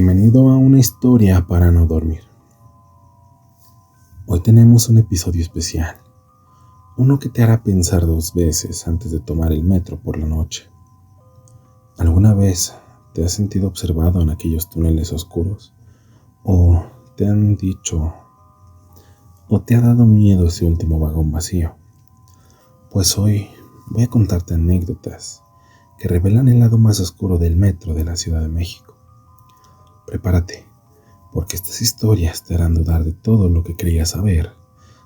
Bienvenido a una historia para no dormir. Hoy tenemos un episodio especial, uno que te hará pensar 2 veces antes de tomar el metro por la noche. ¿Alguna vez te has sentido observado en aquellos túneles oscuros? ¿O te han dicho o te ha dado miedo ese último vagón vacío? Pues hoy voy a contarte anécdotas que revelan el lado más oscuro del metro de la Ciudad de México. Prepárate, porque estas historias te harán dudar de todo lo que creías saber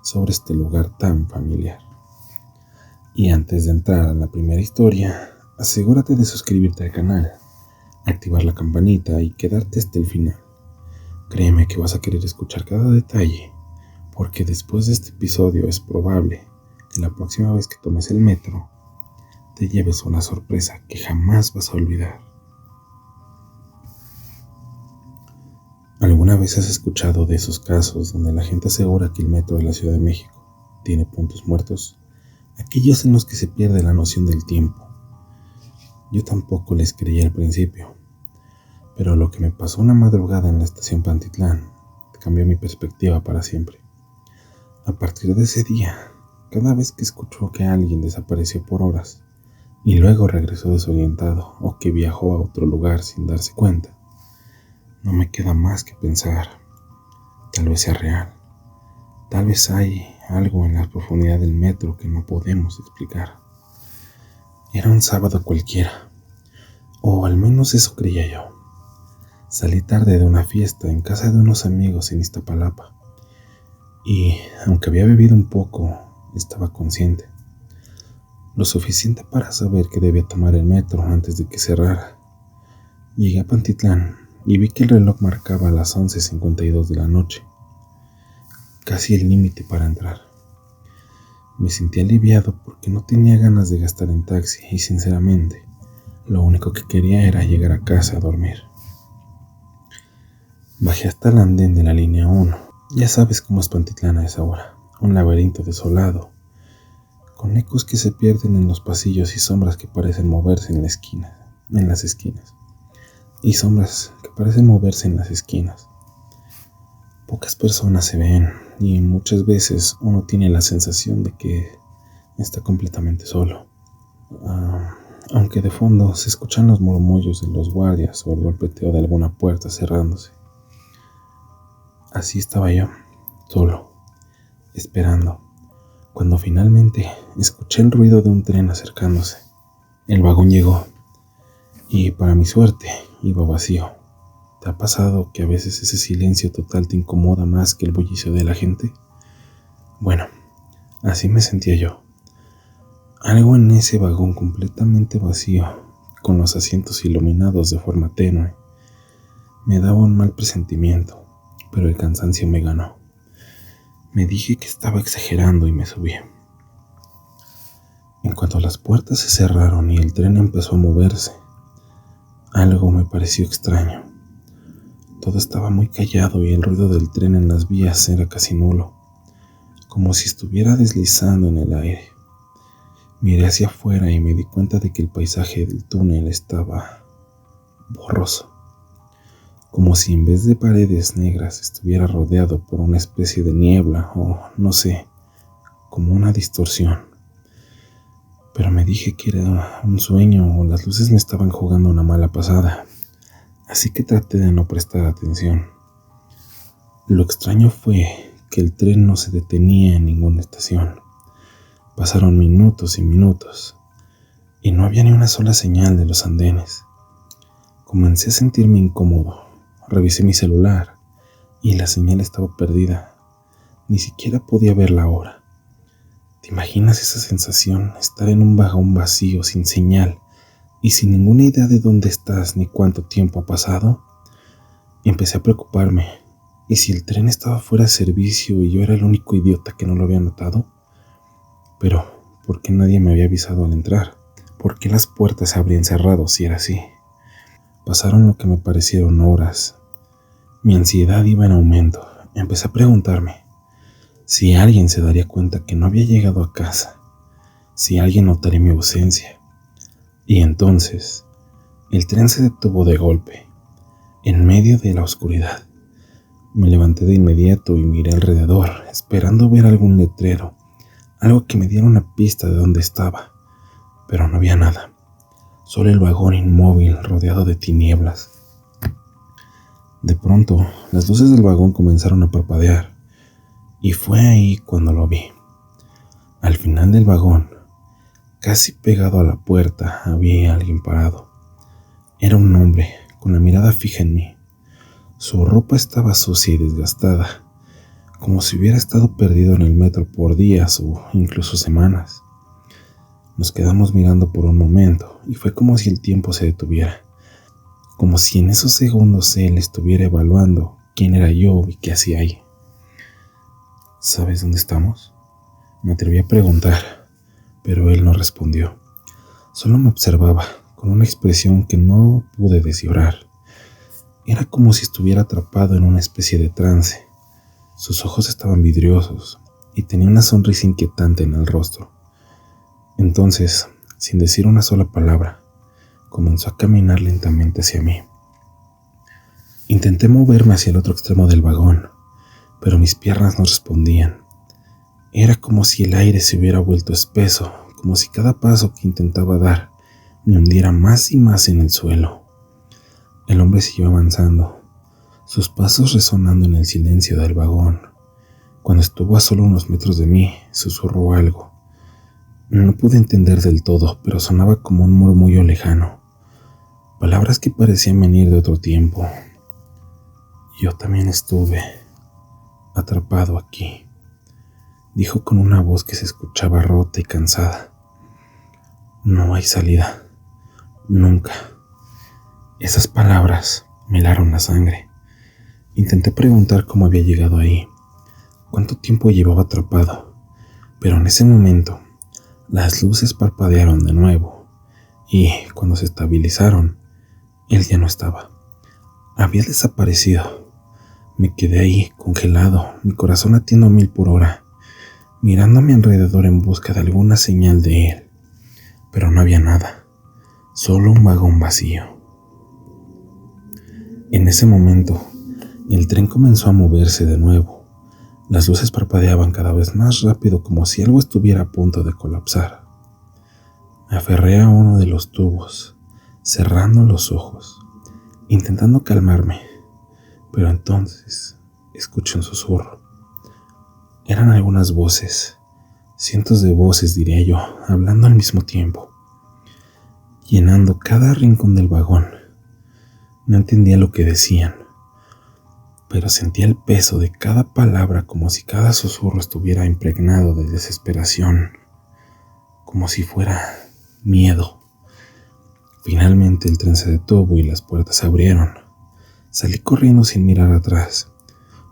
sobre este lugar tan familiar. Y antes de entrar a la primera historia, asegúrate de suscribirte al canal, activar la campanita y quedarte hasta el final. Créeme que vas a querer escuchar cada detalle, porque después de este episodio es probable que la próxima vez que tomes el metro, te lleves una sorpresa que jamás vas a olvidar. ¿Alguna vez has escuchado de esos casos donde la gente asegura que el metro de la Ciudad de México tiene puntos muertos? Aquellos en los que se pierde la noción del tiempo. Yo tampoco les creí al principio, pero lo que me pasó una madrugada en la estación Pantitlán cambió mi perspectiva para siempre. A partir de ese día, cada vez que escucho que alguien desapareció por horas y luego regresó desorientado o que viajó a otro lugar sin darse cuenta, no me queda más que pensar, tal vez sea real, tal vez hay algo en la profundidad del metro que no podemos explicar. Era un sábado cualquiera, o al menos eso creía yo. Salí tarde de una fiesta en casa de unos amigos en Iztapalapa, y aunque había bebido un poco, estaba consciente, lo suficiente para saber que debía tomar el metro antes de que cerrara. Llegué a Pantitlán y vi que el reloj marcaba las 11:52 de la noche, casi el límite para entrar. Me sentí aliviado porque no tenía ganas de gastar en taxi y sinceramente, lo único que quería era llegar a casa a dormir. Bajé hasta el andén de la línea 1. Ya sabes cómo es Pantitlán a esa hora, un laberinto desolado, con ecos que se pierden en los pasillos y sombras que parecen moverse en las esquinas. Y sombras que parecen moverse en las esquinas. Pocas personas se ven y muchas veces uno tiene la sensación de que está completamente solo. Aunque de fondo se escuchan los murmullos de los guardias o el golpeteo de alguna puerta cerrándose. Así estaba yo, solo, esperando, cuando finalmente escuché el ruido de un tren acercándose. El vagón llegó y para mi suerte iba vacío. ¿Te ha pasado que a veces ese silencio total te incomoda más que el bullicio de la gente? Bueno, así me sentía yo. Algo en ese vagón completamente vacío, con los asientos iluminados de forma tenue, me daba un mal presentimiento, pero el cansancio me ganó. Me dije que estaba exagerando y me subí. En cuanto las puertas se cerraron y el tren empezó a moverse, algo me pareció extraño. Todo estaba muy callado y el ruido del tren en las vías era casi nulo, como si estuviera deslizando en el aire. Miré hacia afuera y me di cuenta de que el paisaje del túnel estaba borroso, como si en vez de paredes negras estuviera rodeado por una especie de niebla o, no sé, como una distorsión. Pero me dije que era un sueño o las luces me estaban jugando una mala pasada, así que traté de no prestar atención. Lo extraño fue que el tren no se detenía en ninguna estación. Pasaron minutos y minutos, y no había ni una sola señal de los andenes. Comencé a sentirme incómodo. Revisé mi celular, y la señal estaba perdida. Ni siquiera podía ver la hora. ¿Te imaginas esa sensación? Estar en un vagón vacío, sin señal, y sin ninguna idea de dónde estás ni cuánto tiempo ha pasado. Empecé a preocuparme. ¿Y si el tren estaba fuera de servicio y yo era el único idiota que no lo había notado? Pero, ¿por qué nadie me había avisado al entrar? ¿Por qué las puertas se habrían cerrado si era así? Pasaron lo que me parecieron horas. Mi ansiedad iba en aumento. Empecé a preguntarme si alguien se daría cuenta que no había llegado a casa, si alguien notaría mi ausencia. Y entonces, el tren se detuvo de golpe. en medio de la oscuridad. Me levanté de inmediato y miré alrededor, esperando ver algún letrero, algo que me diera una pista de dónde estaba, pero no había nada, solo el vagón inmóvil rodeado de tinieblas. De pronto, las luces del vagón comenzaron a parpadear, y fue ahí cuando lo vi. Al final del vagón, casi pegado a la puerta, había alguien parado. Era un hombre, con la mirada fija en mí. Su ropa estaba sucia y desgastada, como si hubiera estado perdido en el metro por días o incluso semanas. Nos quedamos mirando por un momento y fue como si el tiempo se detuviera, como si en esos segundos él estuviera evaluando quién era yo y qué hacía ahí. ¿Sabes dónde estamos?, me atreví a preguntar, pero él no respondió. Solo me observaba con una expresión que no pude descifrar. Era como si estuviera atrapado en una especie de trance. Sus ojos estaban vidriosos y tenía una sonrisa inquietante en el rostro. Entonces, sin decir una sola palabra, comenzó a caminar lentamente hacia mí. Intenté moverme hacia el otro extremo del vagón, pero mis piernas no respondían. Era como si el aire se hubiera vuelto espeso, como si cada paso que intentaba dar me hundiera más y más en el suelo. El hombre siguió avanzando, sus pasos resonando en el silencio del vagón. Cuando estuvo a solo unos metros de mí, susurró algo. No pude entender del todo, pero sonaba como un murmullo lejano. Palabras que parecían venir de otro tiempo. Yo también estuve atrapado aquí, dijo con una voz que se escuchaba rota y cansada. No hay salida. Nunca. Esas palabras me helaron la sangre. Intenté preguntar cómo había llegado ahí, cuánto tiempo llevaba atrapado, pero en ese momento las luces parpadearon de nuevo y cuando se estabilizaron, él ya no estaba. Había desaparecido. Me quedé ahí, congelado, mi corazón latiendo a 1000 por hora, mirando a mi alrededor en busca de alguna señal de él, pero no había nada, solo un vagón vacío. En ese momento, el tren comenzó a moverse de nuevo. Las luces parpadeaban cada vez más rápido, como si algo estuviera a punto de colapsar. Me aferré a uno de los tubos, cerrando los ojos, intentando calmarme, pero entonces escuché un susurro. Eran algunas voces, cientos de voces diría yo, hablando al mismo tiempo, llenando cada rincón del vagón. No entendía lo que decían, pero sentía el peso de cada palabra como si cada susurro estuviera impregnado de desesperación, como si fuera miedo. Finalmente el tren se detuvo y las puertas se abrieron. Salí corriendo sin mirar atrás.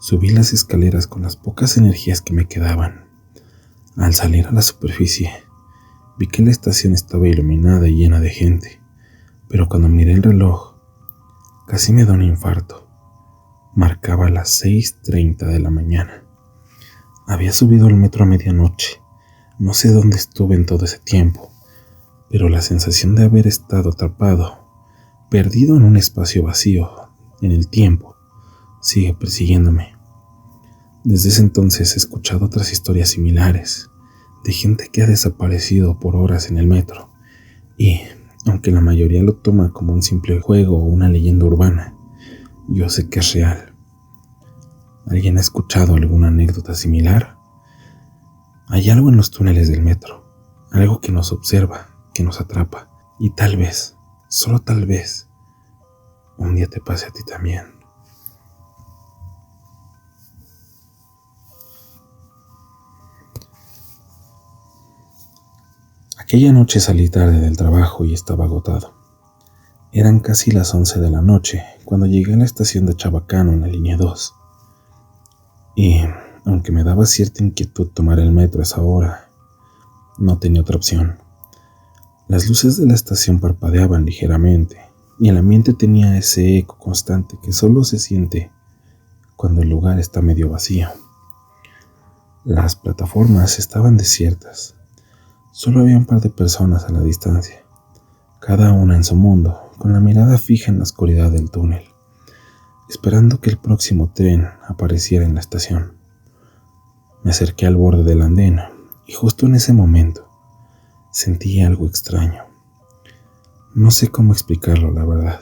Subí las escaleras con las pocas energías que me quedaban. Al salir a la superficie, vi que la estación estaba iluminada y llena de gente, pero cuando miré el reloj, casi me da un infarto. Marcaba las 6:30 de la mañana. Había subido al metro a medianoche. No sé dónde estuve en todo ese tiempo, pero la sensación de haber estado atrapado, perdido en un espacio vacío, en el tiempo, sigue persiguiéndome. Desde ese entonces he escuchado otras historias similares, de gente que ha desaparecido por horas en el metro, y, aunque la mayoría lo toma como un simple juego o una leyenda urbana, yo sé que es real. ¿Alguien ha escuchado alguna anécdota similar? Hay algo en los túneles del metro, algo que nos observa, que nos atrapa, y tal vez, solo tal vez, un día te pase a ti también. Aquella noche salí tarde del trabajo y estaba agotado. Eran casi las 11 de la noche cuando llegué a la estación de Chabacano en la línea 2. Y, aunque me daba cierta inquietud tomar el metro a esa hora, no tenía otra opción. Las luces de la estación parpadeaban ligeramente y el ambiente tenía ese eco constante que solo se siente cuando el lugar está medio vacío. Las plataformas estaban desiertas. Solo había un par de personas a la distancia, cada una en su mundo, con la mirada fija en la oscuridad del túnel. esperando que el próximo tren apareciera en la estación. Me acerqué al borde del andén y justo en ese momento sentí algo extraño. No sé cómo explicarlo, la verdad.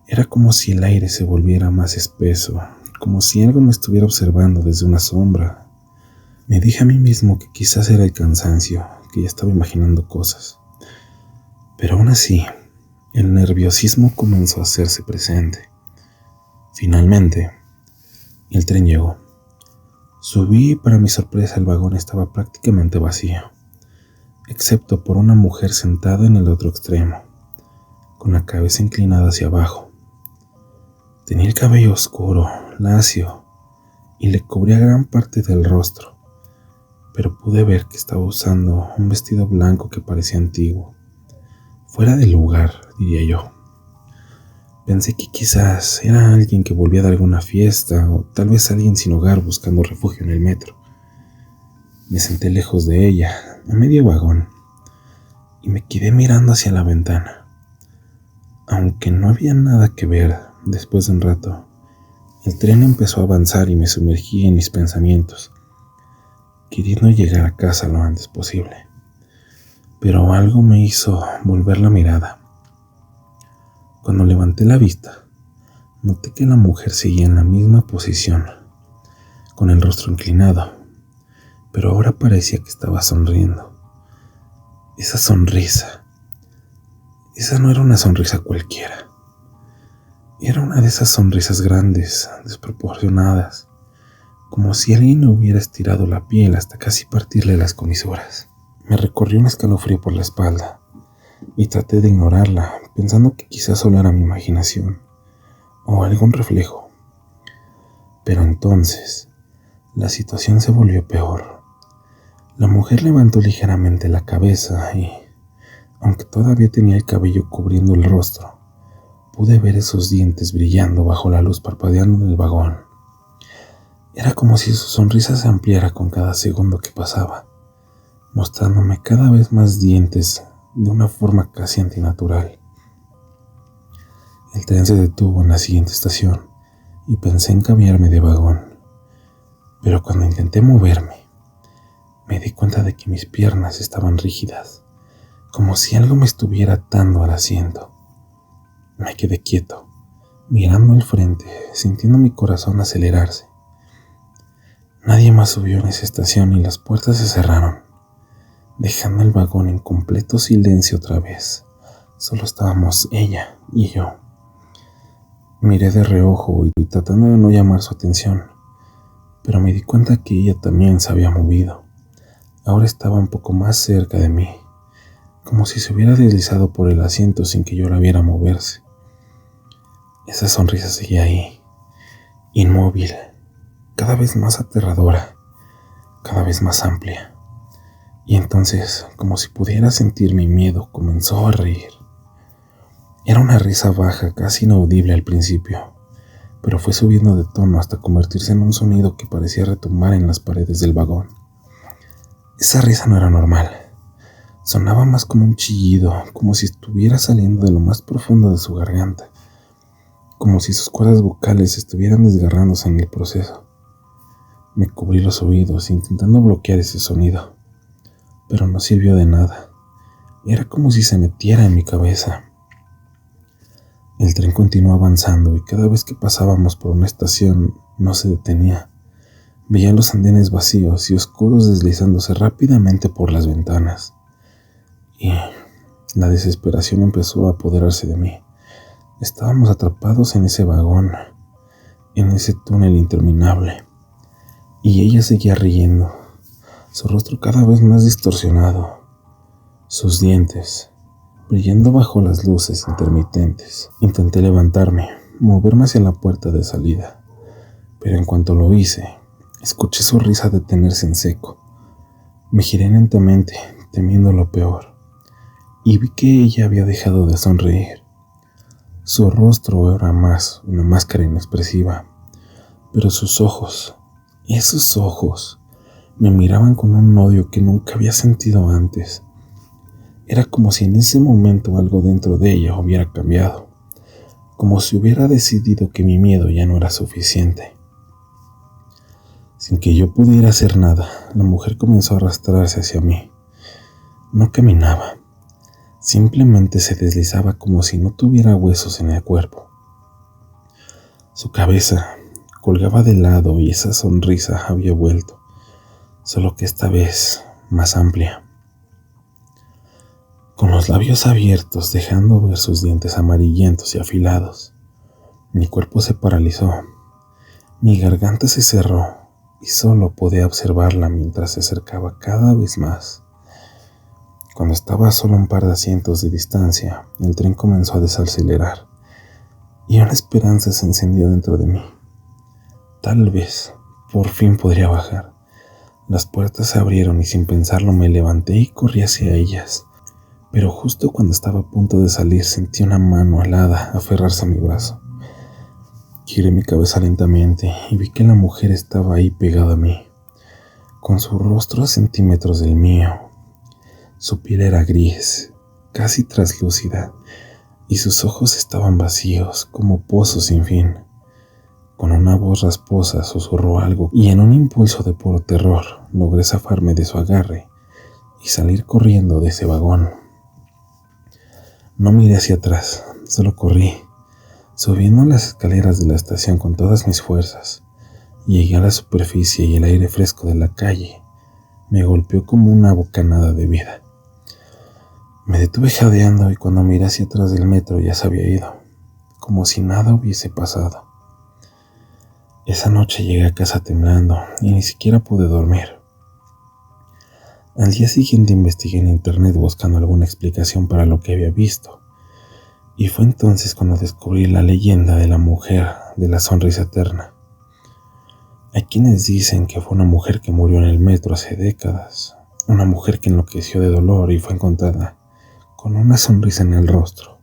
Era como si el aire se volviera más espeso, como si algo me estuviera observando desde una sombra. Me dije a mí mismo que quizás era el cansancio, que ya estaba imaginando cosas. Pero aún así, el nerviosismo comenzó a hacerse presente. Finalmente, el tren llegó. Subí y para mi sorpresa el vagón estaba prácticamente vacío, excepto por una mujer sentada en el otro extremo, con la cabeza inclinada hacia abajo. Tenía el cabello oscuro, lacio, y le cubría gran parte del rostro, pero pude ver que estaba usando un vestido blanco que parecía antiguo, fuera de lugar, diría yo. Pensé que quizás era alguien que volvía de alguna fiesta o tal vez alguien sin hogar buscando refugio en el metro. Me senté lejos de ella, a medio vagón, y me quedé mirando hacia la ventana. Aunque no había nada que ver, después de un rato, el tren empezó a avanzar y me sumergí en mis pensamientos, queriendo llegar a casa lo antes posible. Pero algo me hizo volver la mirada. Cuando levanté la vista, noté que la mujer seguía en la misma posición, con el rostro inclinado, pero ahora parecía que estaba sonriendo. Esa sonrisa, esa no era una sonrisa cualquiera. Era una de esas sonrisas grandes, desproporcionadas, como si alguien le hubiera estirado la piel hasta casi partirle las comisuras. Me recorrió un escalofrío por la espalda y traté de ignorarla, pensando que quizás solo era mi imaginación o algún reflejo. Pero entonces, la situación se volvió peor. La mujer levantó ligeramente la cabeza y, aunque todavía tenía el cabello cubriendo el rostro, pude ver esos dientes brillando bajo la luz parpadeando del vagón. Era como si su sonrisa se ampliara con cada segundo que pasaba, mostrándome cada vez más dientes de una forma casi antinatural. El tren se detuvo en la siguiente estación y pensé en cambiarme de vagón, pero cuando intenté moverme, me di cuenta de que mis piernas estaban rígidas, como si algo me estuviera atando al asiento. Me quedé quieto, mirando al frente, sintiendo mi corazón acelerarse. Nadie más subió en esa estación y las puertas se cerraron, dejando el vagón en completo silencio otra vez. Solo estábamos ella y yo. Miré de reojo y tratando de no llamar su atención, pero me di cuenta que ella también se había movido. Ahora estaba un poco más cerca de mí, como si se hubiera deslizado por el asiento sin que yo la viera moverse. Esa sonrisa seguía ahí, inmóvil, cada vez más aterradora, cada vez más amplia. Y entonces, como si pudiera sentir mi miedo, comenzó a reír. Era una risa baja, casi inaudible al principio, pero fue subiendo de tono hasta convertirse en un sonido que parecía retumbar en las paredes del vagón. Esa risa no era normal. Sonaba más como un chillido, como si estuviera saliendo de lo más profundo de su garganta, como si sus cuerdas vocales estuvieran desgarrándose en el proceso. Me cubrí los oídos intentando bloquear ese sonido, pero no sirvió de nada. Era como si se metiera en mi cabeza. El tren continuó avanzando y cada vez que pasábamos por una estación no se detenía. Veía los andenes vacíos y oscuros deslizándose rápidamente por las ventanas. Y la desesperación empezó a apoderarse de mí. Estábamos atrapados en ese vagón, en ese túnel interminable. Y ella seguía riendo, su rostro cada vez más distorsionado, sus dientes brillando bajo las luces intermitentes. Intenté levantarme, moverme hacia la puerta de salida, pero en cuanto lo hice, escuché su risa detenerse en seco. Me giré lentamente, temiendo lo peor, y vi que ella había dejado de sonreír. Su rostro era más una máscara inexpresiva, pero sus ojos, esos ojos, me miraban con un odio que nunca había sentido antes. Era como si en ese momento algo dentro de ella hubiera cambiado, como si hubiera decidido que mi miedo ya no era suficiente. Sin que yo pudiera hacer nada, la mujer comenzó a arrastrarse hacia mí. No caminaba, simplemente se deslizaba como si no tuviera huesos en el cuerpo. Su cabeza colgaba de lado y esa sonrisa había vuelto, solo que esta vez más amplia. Con los labios abiertos, dejando ver sus dientes amarillentos y afilados, mi cuerpo se paralizó, mi garganta se cerró y solo podía observarla mientras se acercaba cada vez más. Cuando estaba a solo un par de asientos de distancia, el tren comenzó a desacelerar y una esperanza se encendió dentro de mí. Tal vez, por fin podría bajar. Las puertas se abrieron y sin pensarlo me levanté y corrí hacia ellas. Pero justo cuando estaba a punto de salir sentí una mano helada aferrarse a mi brazo. Giré mi cabeza lentamente y vi que la mujer estaba ahí pegada a mí, con su rostro a centímetros del mío. Su piel era gris, casi traslúcida, y sus ojos estaban vacíos, como pozos sin fin. Con una voz rasposa susurró algo y en un impulso de puro terror logré zafarme de su agarre y salir corriendo de ese vagón. No miré hacia atrás, solo corrí, subiendo las escaleras de la estación con todas mis fuerzas. Llegué a la superficie y el aire fresco de la calle me golpeó como una bocanada de vida. Me detuve jadeando y cuando miré hacia atrás del metro ya se había ido, como si nada hubiese pasado. Esa noche llegué a casa temblando y ni siquiera pude dormir. Al día siguiente investigué en internet buscando alguna explicación para lo que había visto, y fue entonces cuando descubrí la leyenda de la mujer de la sonrisa eterna. Hay quienes dicen que fue una mujer que murió en el metro hace décadas, una mujer que enloqueció de dolor y fue encontrada con una sonrisa en el rostro,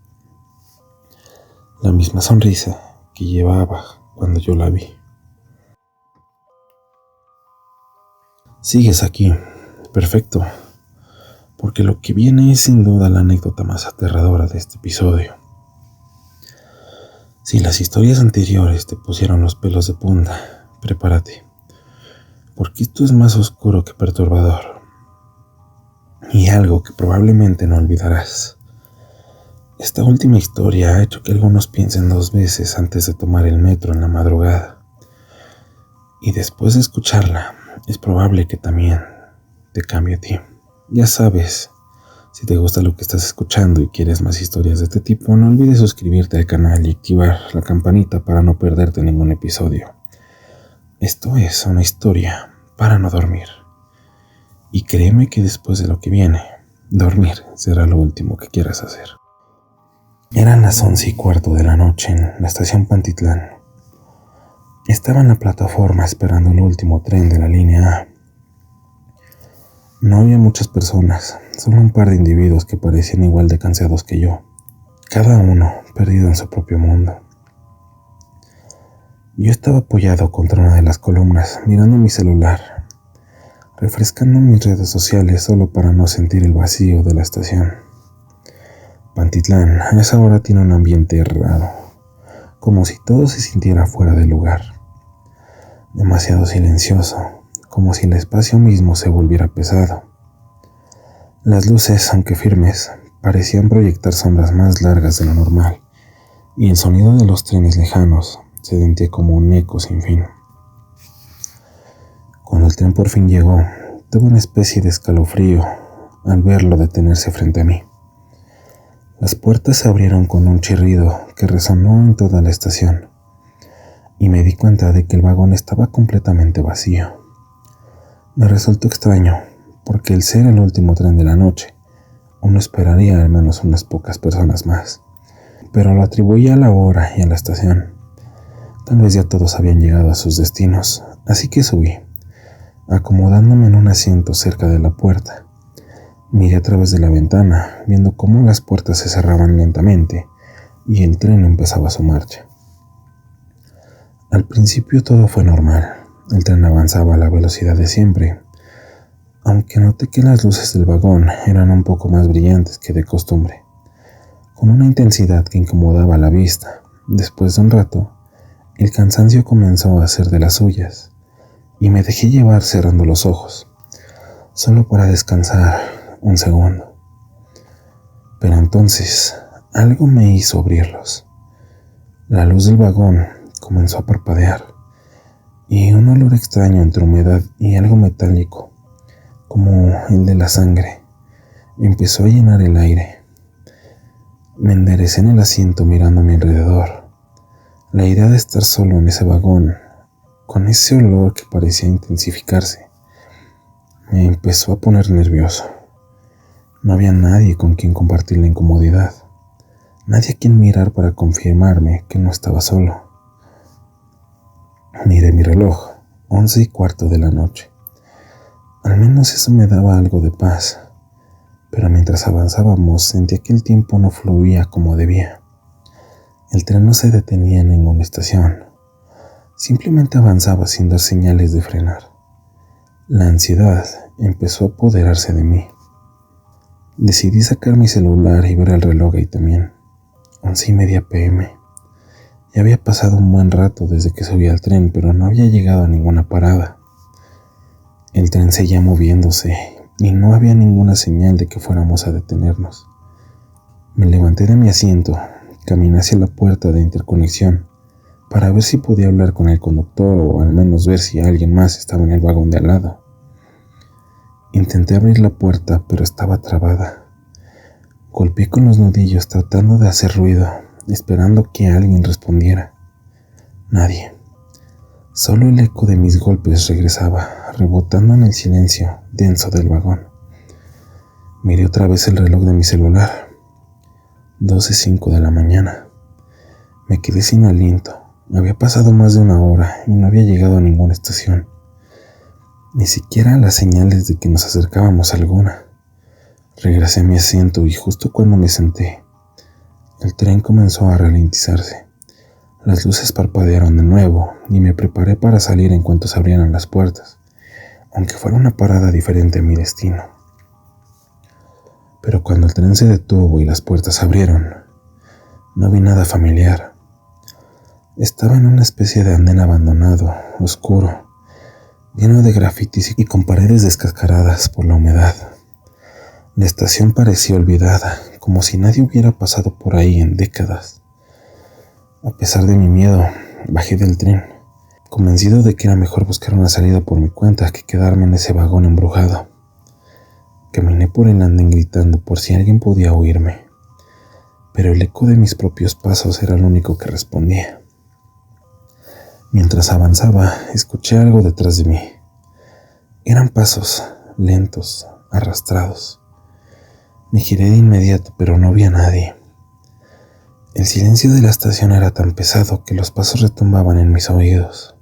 la misma sonrisa que llevaba cuando yo la vi. Sigues aquí. Perfecto, porque lo que viene es sin duda la anécdota más aterradora de este episodio. Si las historias anteriores te pusieron los pelos de punta, prepárate, porque esto es más oscuro que perturbador, y algo que probablemente no olvidarás. Esta última historia ha hecho que algunos piensen 2 veces antes de tomar el metro en la madrugada, y después de escucharla, es probable que también te cambie a ti. Ya sabes, si te gusta lo que estás escuchando y quieres más historias de este tipo, no olvides suscribirte al canal y activar la campanita para no perderte ningún episodio. Esto es una historia para no dormir. Y créeme que después de lo que viene, dormir será lo último que quieras hacer. Eran las 11:15 de la noche en la estación Pantitlán. Estaba en la plataforma esperando el último tren de la línea A. No había muchas personas, solo un par de individuos que parecían igual de cansados que yo, cada uno perdido en su propio mundo. Yo estaba apoyado contra una de las columnas, mirando mi celular, refrescando mis redes sociales solo para no sentir el vacío de la estación. Pantitlán a esa hora tiene un ambiente raro, como si todo se sintiera fuera de lugar, demasiado silencioso, como si el espacio mismo se volviera pesado. Las luces, aunque firmes, parecían proyectar sombras más largas de lo normal, y el sonido de los trenes lejanos se sentía como un eco sin fin. Cuando el tren por fin llegó, tuve una especie de escalofrío al verlo detenerse frente a mí. Las puertas se abrieron con un chirrido que resonó en toda la estación, y me di cuenta de que el vagón estaba completamente vacío. Me resultó extraño, porque el ser el último tren de la noche, uno esperaría al menos unas pocas personas más, pero lo atribuía a la hora y a la estación. Tal vez ya todos habían llegado a sus destinos, así que subí, acomodándome en un asiento cerca de la puerta. Miré a través de la ventana, viendo cómo las puertas se cerraban lentamente y el tren empezaba su marcha. Al principio todo fue normal. El tren avanzaba a la velocidad de siempre, aunque noté que las luces del vagón eran un poco más brillantes que de costumbre, con una intensidad que incomodaba la vista, Después de un rato, el cansancio comenzó a hacer de las suyas y me dejé llevar cerrando los ojos, solo para descansar un segundo. Pero entonces algo me hizo abrirlos. La luz del vagón comenzó a parpadear y un olor extraño entre humedad y algo metálico, como el de la sangre, empezó a llenar el aire. Me enderecé en el asiento mirando a mi alrededor. La idea de estar solo en ese vagón, con ese olor que parecía intensificarse, me empezó a poner nervioso. No había nadie con quien compartir la incomodidad, nadie a quien mirar para confirmarme que no estaba solo. Miré mi reloj, 11:15 de la noche. Al menos eso me daba algo de paz, pero mientras avanzábamos sentía que el tiempo no fluía como debía. El tren no se detenía en ninguna estación, simplemente avanzaba sin dar señales de frenar. La ansiedad empezó a apoderarse de mí. Decidí sacar mi celular y ver el reloj ahí también. 11:30 p.m. Ya había pasado un buen rato desde que subí al tren, pero no había llegado a ninguna parada. El tren seguía moviéndose y no había ninguna señal de que fuéramos a detenernos. Me levanté de mi asiento, caminé hacia la puerta de interconexión para ver si podía hablar con el conductor o al menos ver si alguien más estaba en el vagón de al lado. Intenté abrir la puerta, pero estaba trabada. Golpeé con los nudillos tratando de hacer ruido, esperando que alguien respondiera. Nadie. Solo el eco de mis golpes regresaba, rebotando en el silencio denso del vagón. Miré otra vez el reloj de mi celular. 12:05 de la mañana. Me quedé sin aliento. Había pasado más de una hora y no había llegado a ninguna estación. Ni siquiera las señales de que nos acercábamos a alguna. Regresé a mi asiento y justo cuando me senté, el tren comenzó a ralentizarse. Las luces parpadearon de nuevo y me preparé para salir en cuanto se abrieran las puertas, aunque fuera una parada diferente a mi destino. Pero cuando el tren se detuvo y las puertas se abrieron, no vi nada familiar. Estaba en una especie de andén abandonado, oscuro, lleno de grafitis y con paredes descascaradas por la humedad. La estación parecía olvidada, como si nadie hubiera pasado por ahí en décadas. A pesar de mi miedo, bajé del tren, convencido de que era mejor buscar una salida por mi cuenta que quedarme en ese vagón embrujado. Caminé por el andén gritando por si alguien podía oírme, pero el eco de mis propios pasos era el único que respondía. Mientras avanzaba, escuché algo detrás de mí. Eran pasos lentos, arrastrados. Me giré de inmediato, pero no vi a nadie. El silencio de la estación era tan pesado que los pasos retumbaban en mis oídos.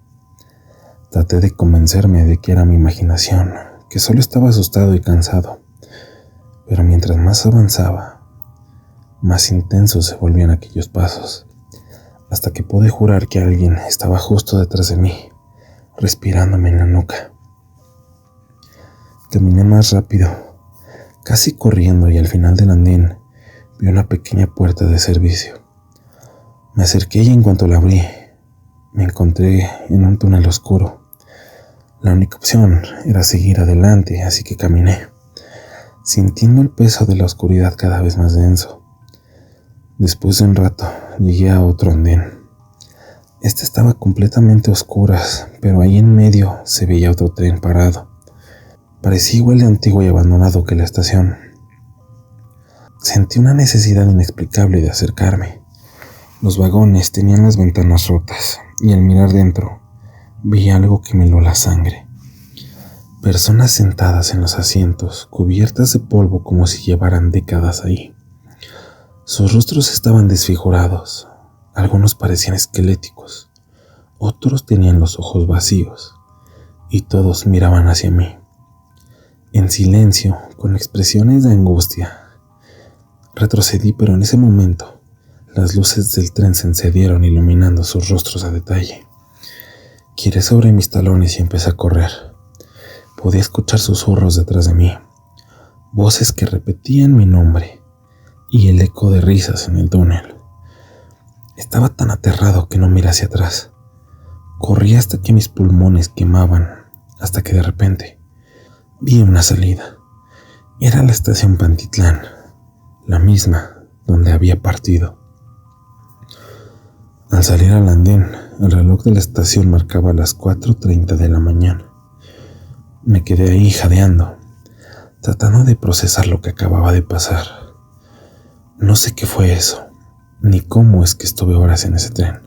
Traté de convencerme de que era mi imaginación, que solo estaba asustado y cansado. Pero mientras más avanzaba, más intensos se volvían aquellos pasos, hasta que pude jurar que alguien estaba justo detrás de mí, respirándome en la nuca. Caminé más rápido, casi corriendo, y al final del andén vi una pequeña puerta de servicio. Me acerqué y en cuanto la abrí, me encontré en un túnel oscuro. La única opción era seguir adelante, así que caminé, sintiendo el peso de la oscuridad cada vez más denso. Después de un rato, llegué a otro andén. Este estaba completamente a oscuras, pero ahí en medio se veía otro tren parado. Parecía igual de antiguo y abandonado que la estación. Sentí una necesidad inexplicable de acercarme. Los vagones tenían las ventanas rotas, y al mirar dentro, vi algo que me heló la sangre. Personas sentadas en los asientos, cubiertas de polvo como si llevaran décadas ahí. Sus rostros estaban desfigurados, algunos parecían esqueléticos, otros tenían los ojos vacíos, y todos miraban hacia mí. En silencio, con expresiones de angustia. Retrocedí, pero en ese momento, las luces del tren se encendieron iluminando sus rostros a detalle. Giré sobre mis talones y empecé a correr. Podía escuchar susurros detrás de mí, voces que repetían mi nombre y el eco de risas en el túnel. Estaba tan aterrado que no miré hacia atrás. Corrí hasta que mis pulmones quemaban, hasta que de repente vi una salida. Era la estación Pantitlán, la misma donde había partido. Al salir al andén, el reloj de la estación marcaba las 4:30 de la mañana. Me quedé ahí jadeando, tratando de procesar lo que acababa de pasar. No sé qué fue eso, ni cómo es que estuve horas en ese tren.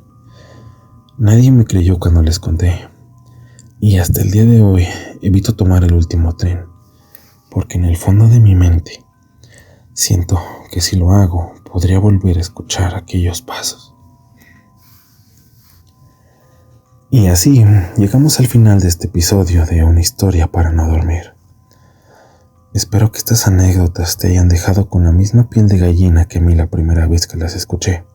Nadie me creyó cuando les conté, y hasta el día de hoy evito tomar el último tren, porque en el fondo de mi mente siento que si lo hago podría volver a escuchar aquellos pasos. Y así llegamos al final de este episodio de Una historia para no dormir. Espero que estas anécdotas te hayan dejado con la misma piel de gallina que a mí la primera vez que las escuché.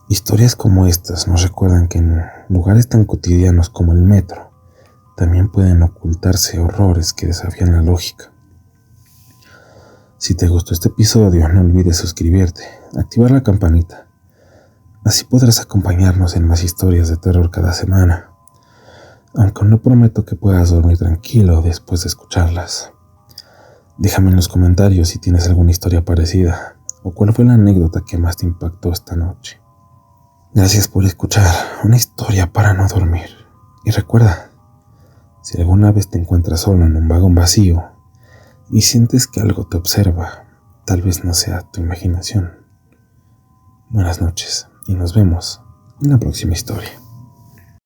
Historias como estas nos recuerdan que en lugares tan cotidianos como el metro también pueden ocultarse horrores que desafían la lógica. Si te gustó este episodio, no olvides suscribirte, activar la campanita. Así podrás acompañarnos en más historias de terror cada semana, aunque no prometo que puedas dormir tranquilo después de escucharlas. Déjame en los comentarios si tienes alguna historia parecida o cuál fue la anécdota que más te impactó esta noche. Gracias por escuchar Una historia para no dormir. Y recuerda, si alguna vez te encuentras solo en un vagón vacío y sientes que algo te observa, tal vez no sea tu imaginación. Buenas noches y nos vemos en la próxima historia.